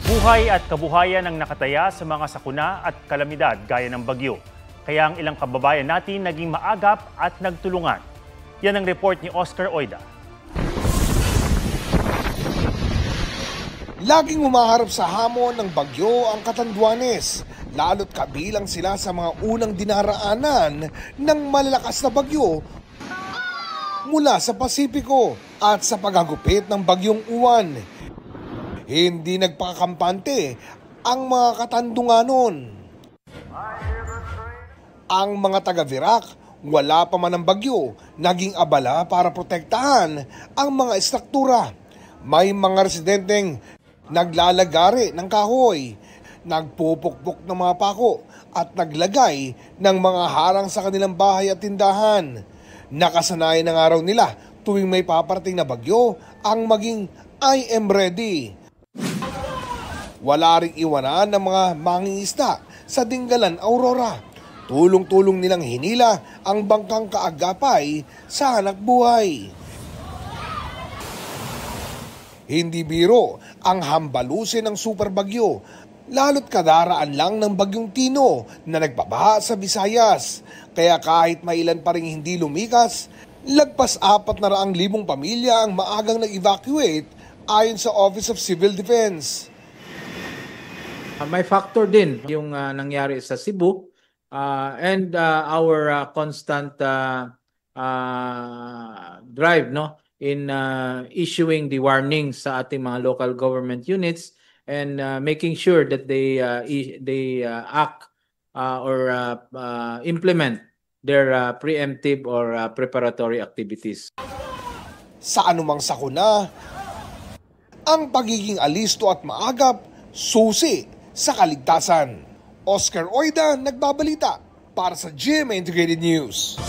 Buhay at kabuhayan ang nakataya sa mga sakuna at kalamidad gaya ng bagyo. Kaya ang ilang kababayan natin naging maagap at nagtulungan. Yan ang report ni Oscar Oida. Laging umaharap sa hamon ng bagyo ang Catanduanes, lalo't kabilang sila sa mga unang dinaraanan ng malalakas na bagyo mula sa Pasipiko at sa paghagupit ng bagyong Uwan. Hindi nagpakakampante ang mga Katandunganon. Ang mga taga-Virac, wala pa man ang bagyo, naging abala para protektahan ang mga estruktura. May mga residenteng naglalagari ng kahoy, nagpupukpok ng mga pako at naglagay ng mga harang sa kanilang bahay at tindahan. Nakasanayan ng araw nila tuwing may paparating na bagyo ang maging I am ready. Wala ring iwanan ng mga mangingisda sa Dingalan, Aurora. Tulong-tulong nilang hinila ang bangkang kaagapay sa hanap buhay. Hindi biro ang hambalusin ng super bagyo, lalo't kadaraan lang ng bagyong Tino na nagbabaha sa Visayas. Kaya kahit mailan pa rin hindi lumikas, lagpas 400,000 pamilya ang maagang nag-evacuate ayon sa Office of Civil Defense. May factor din yung nangyari sa Cebu and our constant drive in issuing the warnings sa ating mga local government units and making sure that they act or implement their preemptive or preparatory activities. Sa anumang sakuna, ang pagiging alisto at maagap susi sa kaligtasan. Oscar Oida, nagbabalita para sa GMA Integrated News.